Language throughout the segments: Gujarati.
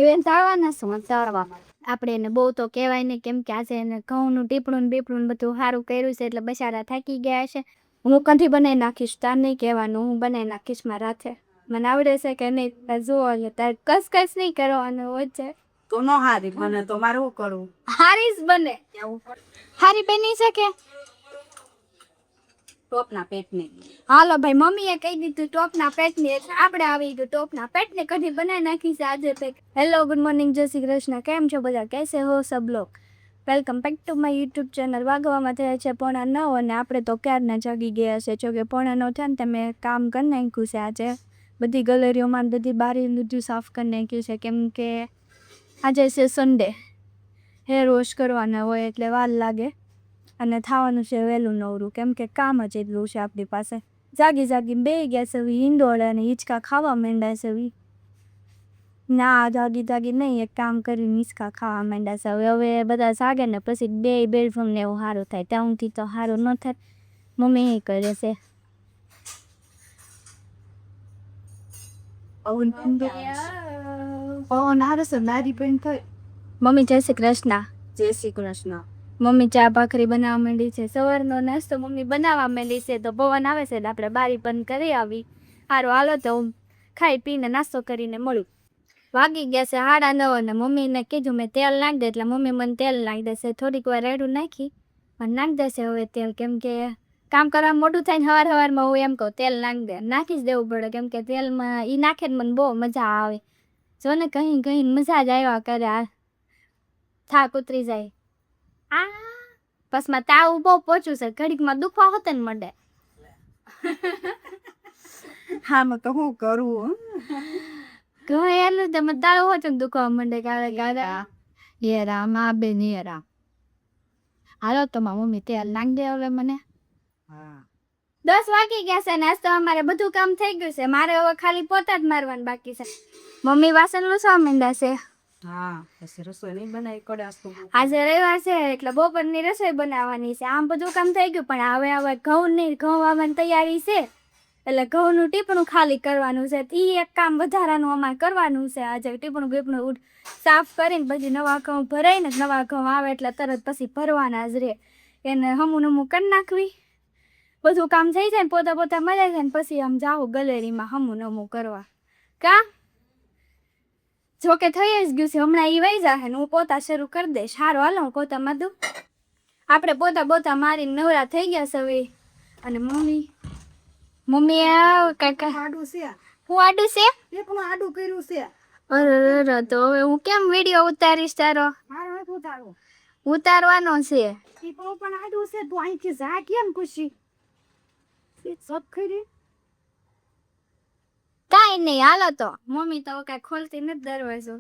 હવે તાળવાના શું તાળવામાં આપણે એને બહુ તો કહેવાય નહીં, કેમ કે આજે એને ઘઉંનું ટીપણું ને બીપણું ને બધું સારું કર્યું છે એટલે બચારા થાકી ગયા છે. હું કંથી બનાવી નાખીશ, તાર નહીં કહેવાનું, હું બનાવી નાખીશ મારા હાથે. મને આવડે છે કે નહીં જુઓ, તાર કસ નહીં કરવાનું હોય છે તો નો હારી બને તો મારે શું કરવું? હારી જ બને. હારી બની શકે ટોપના પેટની. હાલો ભાઈ, મમ્મીએ કહી દીધું ટોપના પેટની, એટલે આપણે આવી ગયું ટોપના પેટને કઢી બનાવી નાખી છે આજે તક. હેલો, ગુડ મોર્નિંગ, જય શ્રી કૃષ્ણ. કેમ છો બધા? કેસે હો સબ લોગ? Welcome back to my YouTube channel. વાગવામાં થયા છે 9:45 અને આપણે તો ક્યારના જાગી ગયા છે. જો કે 9:45 થયા ને તમે કામ કરી નાખ્યું છે આજે. બધી ગેલેરીઓમાં બધી બારી બધું સાફ કરી નાખ્યું છે, કેમ કે આજે છે સન્ડે. હેર વોશ કરવાના હોય એટલે વાર લાગે અને થવાનું છે વહેલું નવરું, કેમ કે કામ જ એટલું છે આપણી પાસે. જાગીને બે ગયા છે હિંડોળે અને હિંચકા ખાવા માંડ્યા છે. ના જાગી નહીં, એક કામ કરીને હિંચકા ખાવા માંડ્યા છે. હવે બધા જાગે ને પછી બે બેડરૂમ ને એવું સારું થાય, ત્યાંથી તો સારું ન થાય. મમ્મી એ કરે છે. મમ્મી જય શ્રી કૃષ્ણ. જય શ્રી કૃષ્ણ. મમ્મી ચા ભાખરી બનાવવા માંડી છે. સવારનો નાસ્તો મમ્મી બનાવવા માંડી છે, તો પવન આવે છે એટલે આપણે બારી બંધ કરી આવી. સારું હાલો તો હું ખાઈ પીને નાસ્તો કરીને મળું. વાગી ગયા છે 9:30 અને મમ્મીને કીધું મેં તેલ નાખી દે, એટલે મમ્મી મને તેલ નાખી દેશે. થોડીક વાર રેડું નાખી અને નાખી દેશે હવે તેલ, કેમ કે કામ કરવા મોટું થાય ને સવારમાં હું એમ કહું તેલ નાખી જ દેવું પડે, કેમ કે તેલમાં એ નાખે ને મને બહુ મજા આવે. જો ને કहीं મજા જ આવ્યા કરે, આ થાક ઉતરી જાય. બસમાં તાવ બહુ પોચું છે, ઘડીકમાં દુખવા હોતે ને મંડે. હા મેં તો શું કરું? ઘરે એટલું તમે તાવ હોતો ને દુખવા મંડે કાલે કાલે. એ રામ, આ બેન એ રામ. હાલો તો મારી મમ્મી તેલ નાખી દે હવે મને. 10 વાગી ગયા છે, નાસ્તો અમારે બધું કામ થઈ ગયું છે. મારે હવે ખાલી પોતા જ મારવાનું બાકી છે. મમ્મી વાસણ લૂછવા માંડ્યા છે. હા, પછી રસોઈ નહીં બનાવી કડાસ તો. આજે રવિવાર છે એટલે બપોરની રસોઈ બનાવવાની છે. આમ બધું કામ થઈ ગયું, પણ હવે ઘઉં આવવાની તૈયારી છે એટલે ઘઉંનું ટીપણું ખાલી કરવાનું છે. એ એક કામ વધારાનું અમારે કરવાનું છે આજે. ટીપણું સાફ કરીને પછી નવા ઘઉં ભરાઈને, નવા ઘઉં આવે એટલે તરત પછી ભરવાના જ રહે. એને હમું કરી નાખવી, બધું કામ થઈ જાય ને પોતા મજા જાય ને પછી આમ જાઉં ગેલેરીમાં હમું કરવા. કા જોકે થઈ જ ગયું છે, હમણાં એ વહી જાય ને હું પોતા શરૂ કરી દઈશ. સારું હાલો હું પોતામાં દઉં. આપણે પોતા મારીને નવરા થઈ ગયા છે હવે. અને મમ્મી કાકા આડું છે. હું આડું છે? એકલું આડું કર્યું છે. અરે તો હવે હું કેમ વિડીયો ઉતારીશ તારો? મારે નથી ઉતારવું. ઉતારવાનો છે. એ પણ આડું છે, તું અહીંથી જા કેમ ખુશી? સબ ખરી કાંઈ નહીં હાલો તો. મમ્મી તો કાંઈ ખોલતી નથી દરવાજો.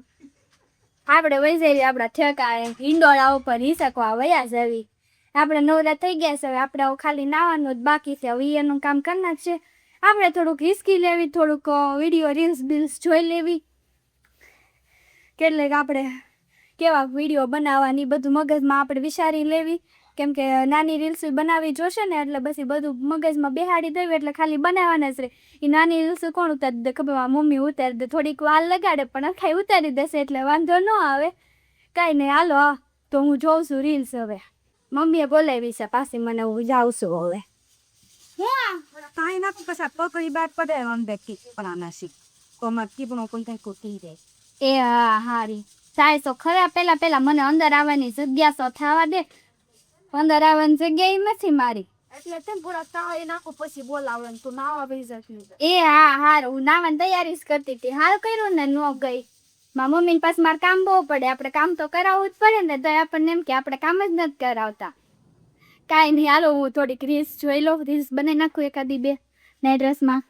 આપણે વહી જઈએ આપણા ઠેકાએ હિંડોળા ઉપર હિસકવા વયા જવી. આપણે નવરા થઈ ગયા છે, હવે આપણે ખાલી નાવાનું જ બાકી છે. હવે એનું કામ કરી નાખશે. આપણે થોડુંક હિસકી લેવી, થોડુંક વિડીયો રીલ્સ જોઈ લેવી, કેટલેક આપણે કેવા વિડીયો બનાવવાની બધું મગજમાં આપણે વિચારી લેવી, કેમ કે નાની રીલ્સ બનાવવી જોશે ને એટલે પછી બધું મગજમાં બેહાડી દેવી એટલે ખાલી બનાવવાના જ રહે. એ નાની રીલ્સ કોણ ઉતારી દે ખબર? મમ્મી ઉતારી દે. થોડીક વાર લગાડે પણ અખાઈ ઉતારી દેશે એટલે વાંધો ન આવે. કાંઈ નહીં હાલો તો હું જોઉં છું રીલ્સ. હવે મમ્મીએ બોલાવી છે પાછી મને, હું જાઉં છું હવે. કાંઈ નાખું પછી પકડી બાદ પડે અંદર પણ નાસી તો અમારે કીપણું કોઈ કઈ કોટી દે. એ હા હારી સાય તો ખરા. પેલા મને અંદર આવવાની જગ્યા તો થવા દે. અંદર આવવાની જગ્યા નથી મારી એટલે તેમ પૂરા તાવ નાખું પછી બોલાવે તું નાવા બેસી જતી. એ હા હારું, હું નાવાની તૈયારી જ કરતી હતી. હારું કર્યું ને ન ગઈ. મારા મમ્મીને પાસે મારે કામ બહુ પડે, આપણે કામ તો કરાવવું જ પડે ને, તો આપણને એમ કે આપણે કામ જ નથી કરાવતા. કાંઈ નહીં હાલો હું થોડીક રીલ્સ જોઈ લઉં, રીલ્સ બનાવી નાખું એકાદી બે નાઇટ ડ્રેસમાં.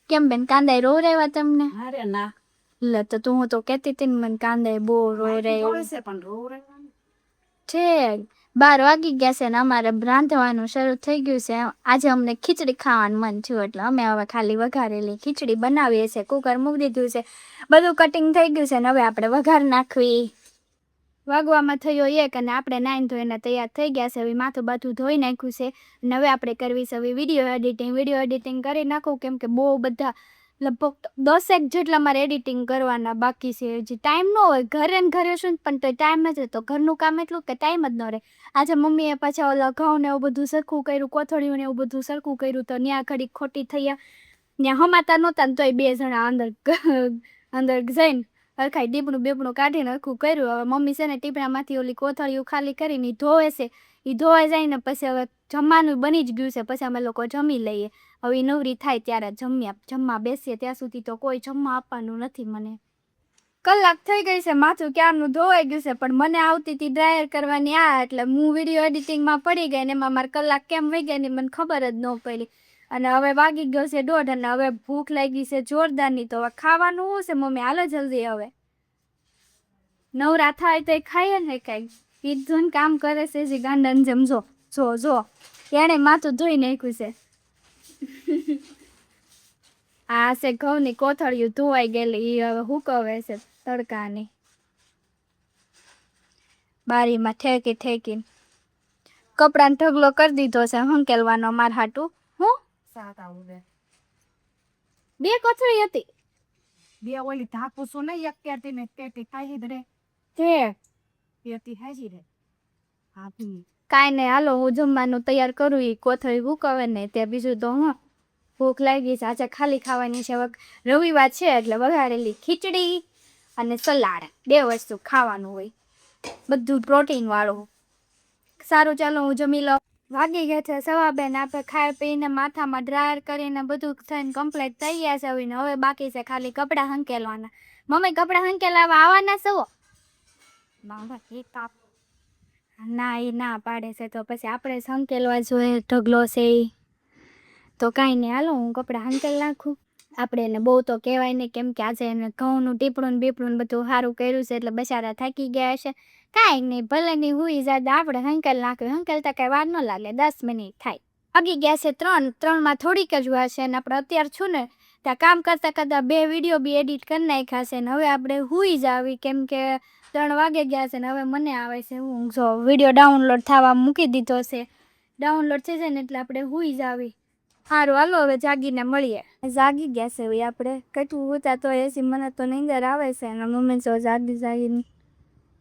કેમ બેન કાંદા રો રેવા તમને? અરે ના લે તો તું તો કહેતી હતી ને મને કાંદા બહુ રો રે પણ રો રે છે. 12 વાગી ગયા છે ને અમારે રાંધવાનું શરૂ થઈ ગયું છે. આજે અમને ખીચડી ખાવાનું મન થયું એટલે અમે હવે ખાલી વઘારેલી ખીચડી બનાવીએ છીએ. કુકર મૂકી દીધું છે, બધું કટિંગ થઈ ગયું છે ને હવે આપણે વઘાર નાખવી. વાગવામાં થયો 1 અને આપણે નાઈન ધોઈને તૈયાર થઈ ગયા છે. હવે માથું બાથું ધોઈ નાખ્યું છે અને હવે આપણે કરવી છે હવે વિડીયો એડિટિંગ કરી નાખું, કેમ કે બહુ બધા લગભગ 10 જેટલા મારે એડિટિંગ કરવાના બાકી છે. હજી ટાઈમ ન હોય, ઘરે ને ઘરે શું પણ તો ટાઈમ નથી, તો ઘરનું કામ એટલું કે ટાઈમ જ ન રહે. આજે મમ્મીએ પાછા ઓલા ઘઉં ને એવું બધું સરખું કર્યું, કોથળીયું ને એવું બધું સરખું કર્યું, તો ત્યાં ઘડી ખોટી થઈ ત્યાં હમાતા નહોતા ને તોય 2 જણા અંદર જઈને હરખાઈ ડીપણું કાઢીને હરખું કર્યું. હવે મમ્મી છે ને ટીપણામાંથી ઓલી કોથળીયું ખાલી કરીને ઈ ધોવે છે. એ ધોવાઈ જાય ને પછી હવે જમવાનું બની જ ગયું છે, પછી અમે લોકો જમી લઈએ. હવે નવરી થાય ત્યારે જમવા બેસીએ, ત્યાં સુધી તો કોઈ જમવા આપવાનું નથી. મને કલાક થઈ ગઈ છે, માથું ક્યારનું ધોવાઈ ગયું છે, પણ મને આવતી હતી ડ્રાયર કરવાની એટલે હું વિડીયો એડિટિંગમાં પડી ગઈ ને એમાં મારે કલાક કેમ વહી ગઈ ને મને ખબર જ ન પડી. અને હવે વાગી ગયો છે 1:30 અને હવે ભૂખ લાગી છે જોરદારની. તો હવે ખાવાનું શું છે મમ્મી? હાલો જલ્દી હવે નવરા થાય તો ખાઈએ ને કઈ. પીધું કામ કરે છે જે ગાંડન જેમ. જો એને માથું ધોઈ નાખ્યું છે. આ છે ઘઉંની કોથળીયું ધોવાઈ ગયેલી, એ હવે હુકવે છે તડકાની. બારીમાં ઠેકી કપડાનો ઢગલો કરી દીધો છે હંકેલવાનો માર હાટું. હું 2 કોથળી હતી, 2 ઓલી ધાકુસું નહીં, એક કેટી ને કેટી ખાઈ રે તે કેટી હાજી રે. હા કાંઈ નહીં, હાલો હું જમવાનું તૈયાર કરું. એ કોથળી હુકવે ને ત્યાં બીજું તો ભૂખ લાગી છે. આજે ખાલી ખાવાની છે, રવિવાર છે એટલે વઘારેલી ખીચડી અને સલાડ, 2 વસ્તુ ખાવાનું હોય, બધું પ્રોટીન વાળું. સારું ચાલો હું જમી લઉં. વાગી ગયા છે 2:15. આપણે ખાઈ પીને માથામાં ડ્રાયર કરીને બધું થઈને કમ્પ્લીટ થઈ ગયા છે. હવે બાકી છે ખાલી કપડાં હંકેલવાના. મમ્મી કપડાં હંકેલાવા આવવાના છો? ના એ ના પાડે છે, તો પછી આપણે જ હંકેલવા જોઈએ. ઢગલો છે એ તો કાંઈ નહીં, હાલો હું કપડાં હંકેલ નાખું. આપણે એને બહુ તો કહેવાય નહીં, કેમ કે આજે એને ઘઉંનું ટીપણું બીપણું બધું સારું કર્યું છે એટલે બચારા થાકી ગયા છે. કાંઈ નહીં, ભલે નહીં હુઈ જાય, આપણે હંકેલ નાખ્યું. હંકેલતા કાંઈ વાર ન લાગે, 10 મિનિટ થાય. વાગી ગયા છે 3:00 થોડીક જ વાર છે ને આપણે અત્યારે છું ને ત્યાં કામ કરતાં 2 વિડીયો બી એડિટ કરી નાખ્યા છે ને હવે આપણે હુઈ જાવી, કેમ કે 3 વાગે ગયા છે ને હવે મને આવે છે ઊંઘ. જો વિડીયો ડાઉનલોડ થવા મૂકી દીધો છે, ડાઉનલોડ થઈ જાય ને એટલે આપણે હુઈ જાવી. સારું હાલો હવે જાગીને મળીએ. જાગી ગયા છે હવે આપણે, કેટલું હોતા તો એસી મને તો નીંદર આવે છે અને મમ્મી તો જાગીને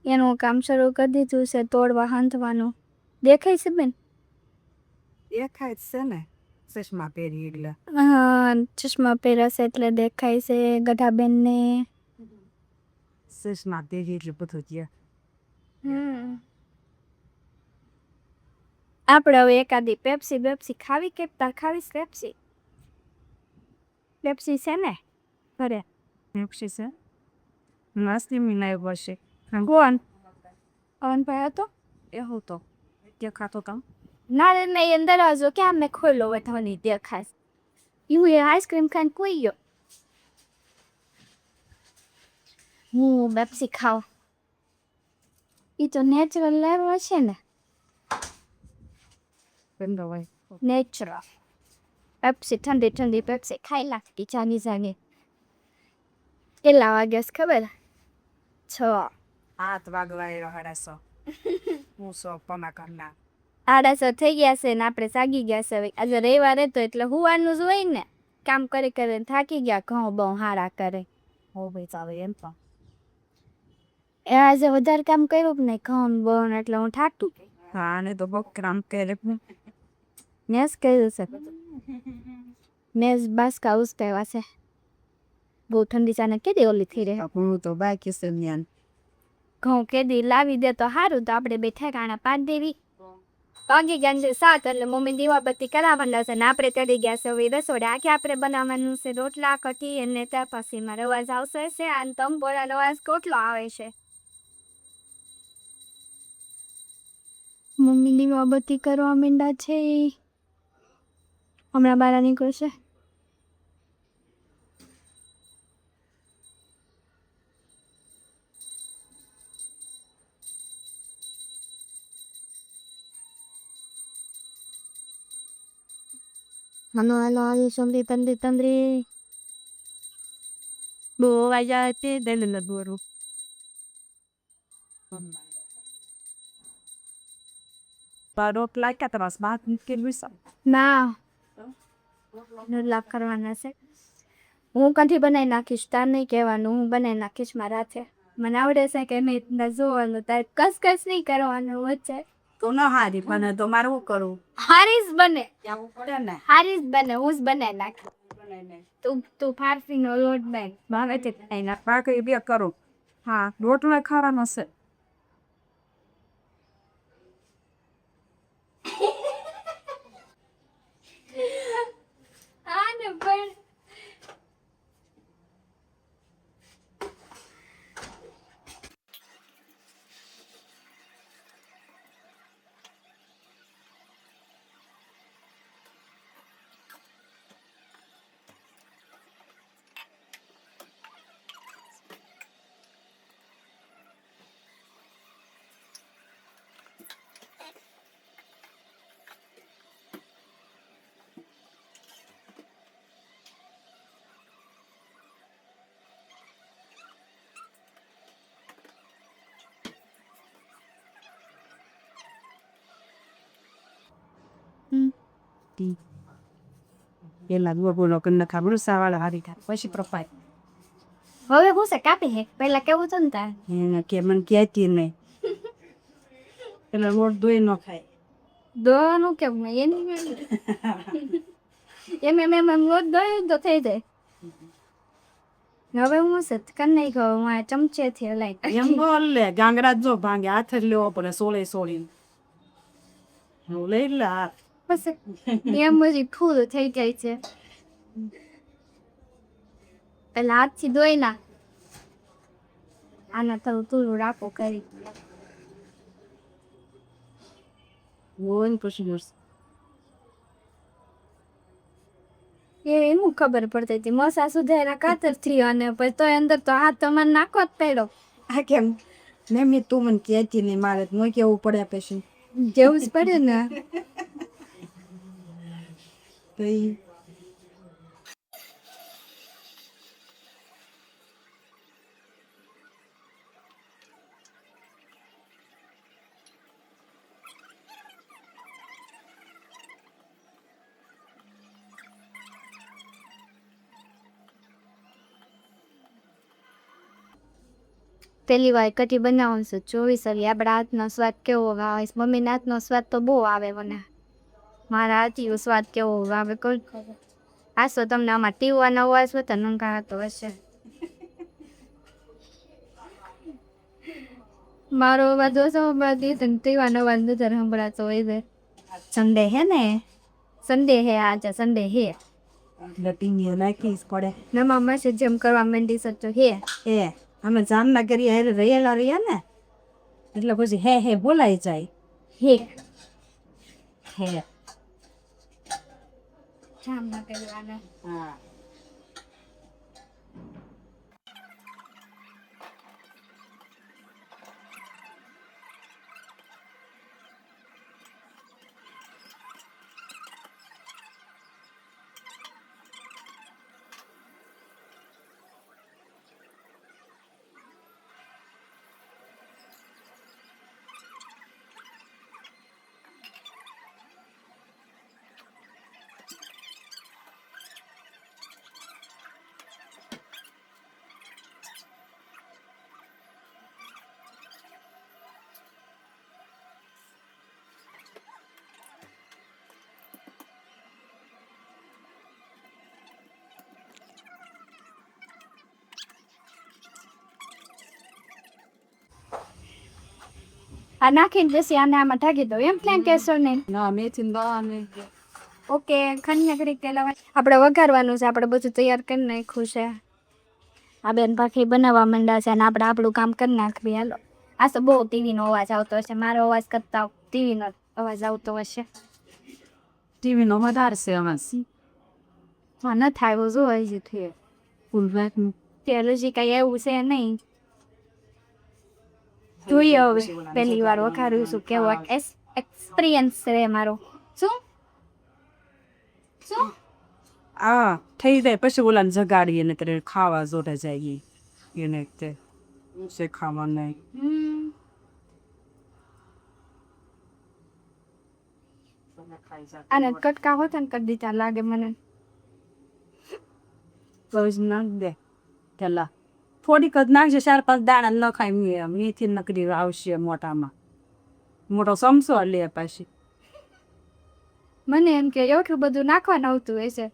એનું કામ શરૂ કરી દીધું છે, તોડવા હાંધવાનું. દેખાય છે બેન? દેખાય છે ને, ચશ્મા પહેરી એટલે. હા, ચશ્મા પહેરશે એટલે દેખાય છે ગઢાબેન ને. ચશ્મા પહેરી એટલે બધું છે. આપણે હવે એકાદી પેપ્સી ખાવી કે તાર ખાવીશ? પેપ્સી છે ને ઘરે? પેપ્સી છે નાસ્તી મીનાય પડશે. કોણ અવનભાઈ હતો? એવું તો દેખાતો કામ ના એ દરવાજો ક્યાં મેં ખોલ્યો હોય તો નહીં દેખાશ. એવું એ આઈસ્ક્રીમ ખાઈને કોઈ ગયો. હું પેપ્સી ખાવ. એ તો નેચરલ લેવો છે ને, ગંદો હોય નેચરલ પેપ્સી. ઠંડી પેપ્સી ખાઈ લાગતી જાની. કેટલા વાગ્યા ખબર? 6. 8 વાગવા રહ્યો. હું 100 પમા કરના 8:30 થઈ ગયા છે ને આપણે જાગી ગયા છે. હવે આજે રવિવાર હતો એટલે હુવાનું જ હોય ને, કામ કરી થાકી ગયા. ઘઉં બહુ હારા કરે હો ભાઈ ચાલે એમ પણ. આજે વધારે કામ કર્યું ને ઘઉં બહુ એટલે હું થાકતું. હા ને તો બહુ કામ કરે. નેસ કર્યું છે, નેસ બાસકા ઉસકાવ્યા છે. બહુ ઠંડી ચાને કેદી ઓલી થઈ રહે. હું તો બાકી છે ન્યાન ઘઉં કેદી લાવી દે તો સારું, તો આપણે બે ઠેકાણા પાડી દેવી. વાગી ગયા છે 7 એટલે મમ્મી દીવાબત્તી કરાવવાના છે ને આપણે ચડી ગયા છે હવે રસોડે. આખે આપણે બનાવવાનું છે રોટલા કઢી અને ત્યાર પછીમાં રવાજ આવશે છે અને તંબોરા રવાજ કોટલો આવે છે. મમ્મી દીવાબત્તી કરવા માંડ્યા છે, હમણાં બહાર નીકળશે. Halo, halo, halo, Somri, Tandri, Tandri. Bo aja te dele la buru. Baru plaka terus banget mungkin bisa. ના લાખ કરવાના છે હું કંઠી બનાવી નાખીશ તાર નહીં કહેવાનું હું બનાવી નાખીશ મારા હાથે મને આવડે છે કે નહીં જોવાનું તારે કસ નહીં કરવાનું વચ્ચે તો ન હારી પણ તો મારે શું કરવું હારીસ બને જાવું પડે ને હારીસ બને હું જ બનાવી નાખી તું ફારસીનો લોટ બેન મારે તે એના પાકે બે કરું હા રોટલો ખાવાનો છે હા ને પણ પેલા દુઆ બોલો કન્ના ખાબડું સાવાળા હારી થાય પછી પ્રપાય હવે હું છે કાપી હે પહેલા કેવું હતું ને તાર એને કે મને કહેતી નહીં પેલા રોટ ધોઈ ન ખાય દોવાનું કેવું એની એમ લોટ દોયું તો થઈ જાય હવે હું છે કન નહીં ખાવ હું આ ચમચેથી હલાઈ એમ બોલ લે ગાંગરા જો ભાંગે હાથ જ લેવો પડે સોળીને હું લઈ લે હાથ પછી એમ બધી ફૂલ થઈ જાય છે પેલા હાથથી ધોઈ ના આના થોડું તુરું રાખો કરી હોય ને પછી જોશ એનું ખબર પડતી હતી મસા સુધારા કાતરથી અને પછી તો અંદર તો હાથ તમારે નાખવો જ પડ્યો આ કેમ મમ્મી તું મને કહેતી નહીં મારે ન કેવું પડે પછી જેવું જ પડે ને તો ઈ પેલી વાર કઢી બનાવવાનું છે 24 આપણા હાથનો સ્વાદ કેવો આવે મમ્મીના હાથનો સ્વાદ તો બહુ આવે મને મારા હાથનો સ્વાદ કેવો આવે કોઈ ખબર આ તો તમને આમાં ટીવાનો અવાજ હતો નંકા હતો હશે મારો અવાજ ઓછો સંભળાતી હતો ને ટીવાનો અવાજ નથી સંભળાતો હોય છે સંડે હે ને સંડે હે આજે સંડે હે લટીંગી નાખીશ પડે નમા મેસેજ જેમ કરવા માંડી શકતો હે એ અમે જામનગર રહેલા રહ્યા ને એટલે પછી હે બોલાઈ જાય હે હે જામનગર કરવાના હા આ નાખીને પછી આને આમાં ઢાંકી દો એમ પ્લાન કહેશો ને ના મેથી દાને ઓકે ખંડને ઘડીક તેલ આપણે વઘારવાનું છે આપણે બધું તૈયાર કરી નાખ્યું છે આ બેન ભાખરી બનાવવા માંડ્યા છે અને આપણે આપણું કામ કરી નાખવી હાલો આ તો બહુ ટીવીનો અવાજ આવતો હશે મારો અવાજ કરતા ટીવીનો અવાજ આવતો હશે ટીવીનો વધારે છે અમાર હા ન થાય જો હજી થયું ફૂલ રાખનું તેલ હજી કાંઈ એવું છે નહીં જોઈએ હવે પહેલી વાર વઘારું છું કેવો એક્સપિરિયન્સ છે મારો શું શું આ થઈ જાય પછી ઓલાને જગાડીએ ને ત્યારે ખાવા જોડે જાય એને તે છે ખાવા નહીં આને કટકા હોતા ને કરી દીધા લાગે મને. બસ નાખ દે પેલા થોડીક જ નાખજે 4-5 દાણા ન ખાય મેથી નકરી આવશે મોટામાં મોટો સમસો લે પાછી મને એમ કે એટલું બધું નાખવાનું આવતું હશે.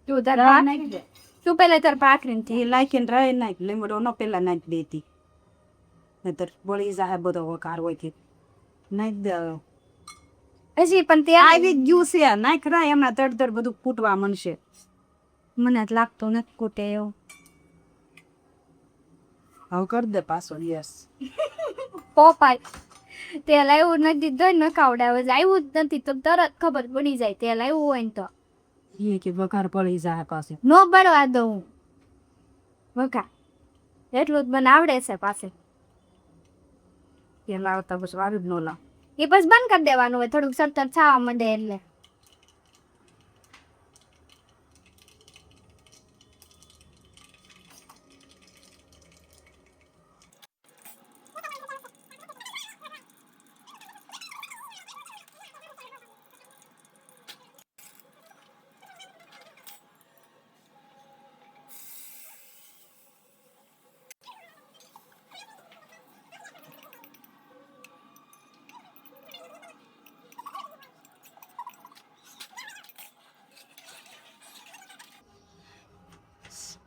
તું તાર નાખી દે તું પેલા તાર ભાખરી ને એ નાખીને રહે નાખ લીમડો ન પેલા નાખી દેતી નહીતર બળી જાય બધો વકાર હોય કે નાખી દે હજી પણ ત્યાં આવી જ ગયું છે નાખ રાય હમણાં તડ બધું ફૂટવા મળશે મને જ લાગતું નથી કૂટે એવું. હવે કર દે પાછો યસ પોપાય તેલ આવ્યું નથી દઈ ન ખાવડાવે આવ્યું જ નથી તો તરત ખબર પડી જાય તેલ આવ્યું હોય ને તો એ કે વઘાર પડી જાય પાસે નો બળવા દઉં વઘાર એટલું જ મને આવડે છે પાસે. તેલ આવતા પછી વાવી જ ન લાવ એ બસ બંધ કરી દેવાનું હોય થોડુંક સરતર છાવા માંડે એટલે.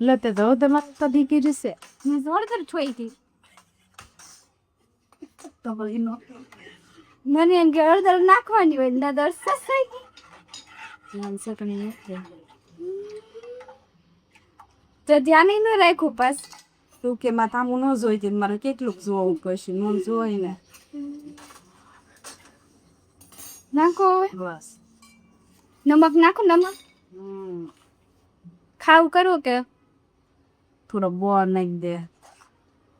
લતે તો તમારે તો દીકી જશે મેં જોરદાર છોઈ હતી. તો બળી નો મને એમ કે હળદર નાખવાની હોય ને દર સસાઈ લાલ ચટણી નાખી તો ધ્યાન ન રાખ્યું પાસ. તું કે માથામાં ન જોઈ તે મારે કેટલું જોવું પડશે ન જોઈ ને નાખો હવે બસ નમક નાખો નમક ખાવું કરવું કે થોડો બોર નાખી દે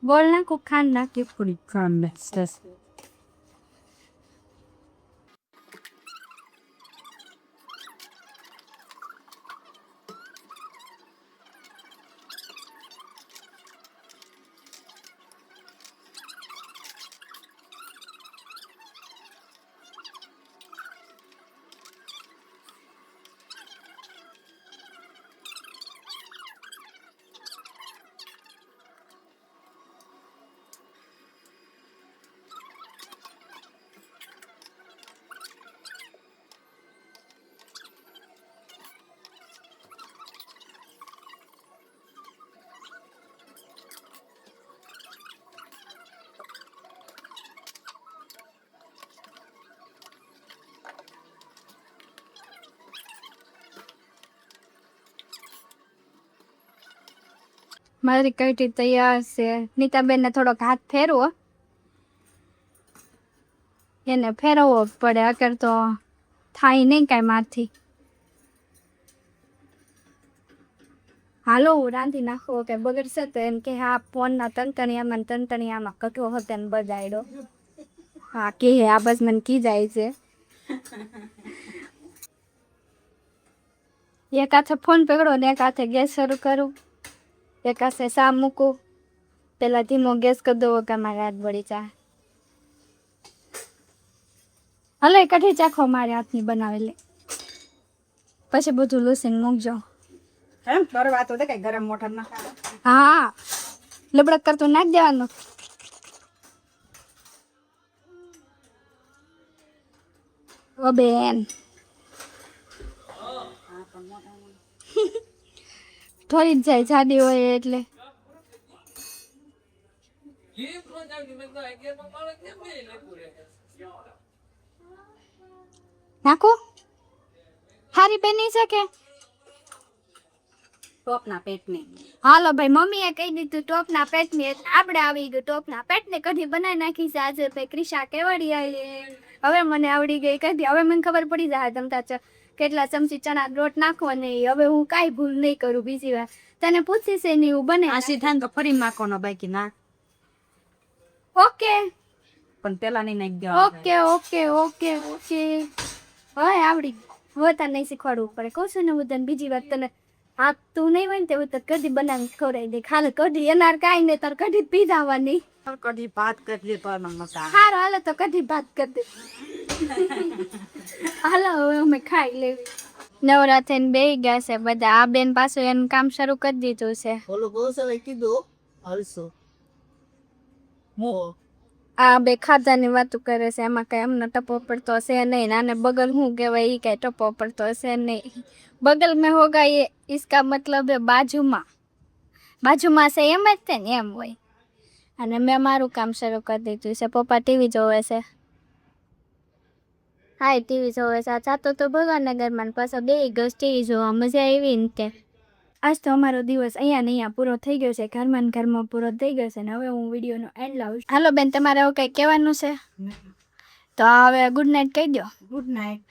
બોલ નાખું ખાંડ નાખી. થોડી ખાંડ ને સરસ મારી કઈટી તૈયાર છે. નીતાબેન ને થોડોક હાથ ફેરવો એને ફેરવવો જ પડે અગર તો થાય નહીં કાંઈ મારથી. હાલો હું રાંધી નાખવો કે બગડશે તો એમ કે હા ફોનના તંતણિયામાં કટવો હતો ને બજાડ્યો. હા કે આ બસ મને કી જાય છે. એક હાથે ફોન પકડો ને એક હાથે ગેસ શરૂ કરું એક હાથે સા મૂકું પેલા ધીમો ગેસ કરી દો કે મારે હાથ બળી જાય. હલે કઢી ચાખો મારે હાથની બનાવેલી પછી બધું લૂસીને મૂકજો. એમ તારે વાત હોય કઈ ગરમ મોટર ના હા લબડક કરતું નાખ દેવાનું. ઓ બેન થોડી જ જાય જાડી હોય એટલે નાખો હારી બેની છે કે ટોપના પેટને હાલો ભાઈ મમ્મીએ કહી દીધું ટોપના પેટની આપણે આવી ગયું ટોપના પેટને કઢી બનાવી નાખી છે આજે ભાઈ ક્રિશા કેવડી આવી હવે મને આવડી ગઈ કઢી. હવે મને ખબર પડી જાય તમતા કેટલા ચમચી ચણા લોટ નાખવો નહીં. હવે હું કાંઈ ભૂલ નહીં કરું બીજી વાર તને પૂછીશ નહીં હું બને આસી થાય તો ફરી નાખવાનો બાકી ના ઓકે પણ પેલા નહીં નાખી દેવા ઓકે ઓકે ઓકે ઓકે હવે આવડી હવે તાર નહીં શીખવાડવું પડે કહું છું ને હું તને બીજી વાર તને આ તું નહીં હોય ને તે તો કઢી બનાવી ખવડાવી દે ખાલી કઢી એનાર કાંઈ નહીં તાર કઢી પી જવાની કઢી ભાત કરી તો મસા હારો હાલો તો કઢી ભાત કરી દે હાલો હવે અમે ખાઈ લેવી નવરા થઈને બેહી ગયા છે બધા આ બેન પાછું એનું કામ શરૂ કરી દીધું છે ઓલું બહુ સરસ કીધું હલસો મો આ બે ખાધાની વાતો કરે છે એમાં કઈ અમને ટપો પડતો હશે નહીં આને બગલ શું કહેવાય એ કઈ ટપો પડતો હશે નહીં બગલ મેં હોગા એ इसका मतलब है બાજુમાં બાજુમાં છે એમ જ તે ને એમ હોય અને મેં મારું કામ શરૂ કરી દીધું છે પપ્પા ટીવી જોવે છે હા ટીવી જોવે છે આ ચાતો તો ભગવાનના ઘરમાં પાછો બે ગસ ટીવી જોવા મજા આવી ને તે આજ તો અમારો દિવસ અહીંયા ને અહીંયા પૂરો થઈ ગયો છે ઘરમાં ને ઘરમાં પૂરો થઈ ગયો છે ને હવે હું વિડીયોનો એન્ડ લાવું છું હાલો બેન તમારે હવે કંઈ કહેવાનું છે તો હવે ગુડ નાઇટ કહી દો ગુડ નાઇટ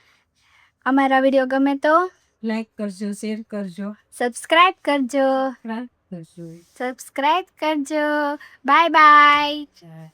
અમારા વિડીયો ગમે તો લાઈક કરજો શેર કરજો સબસ્ક્રાઇબ કરજો કરજો સબસ્ક્રાઇબ કરજો બાય બાય ચાલ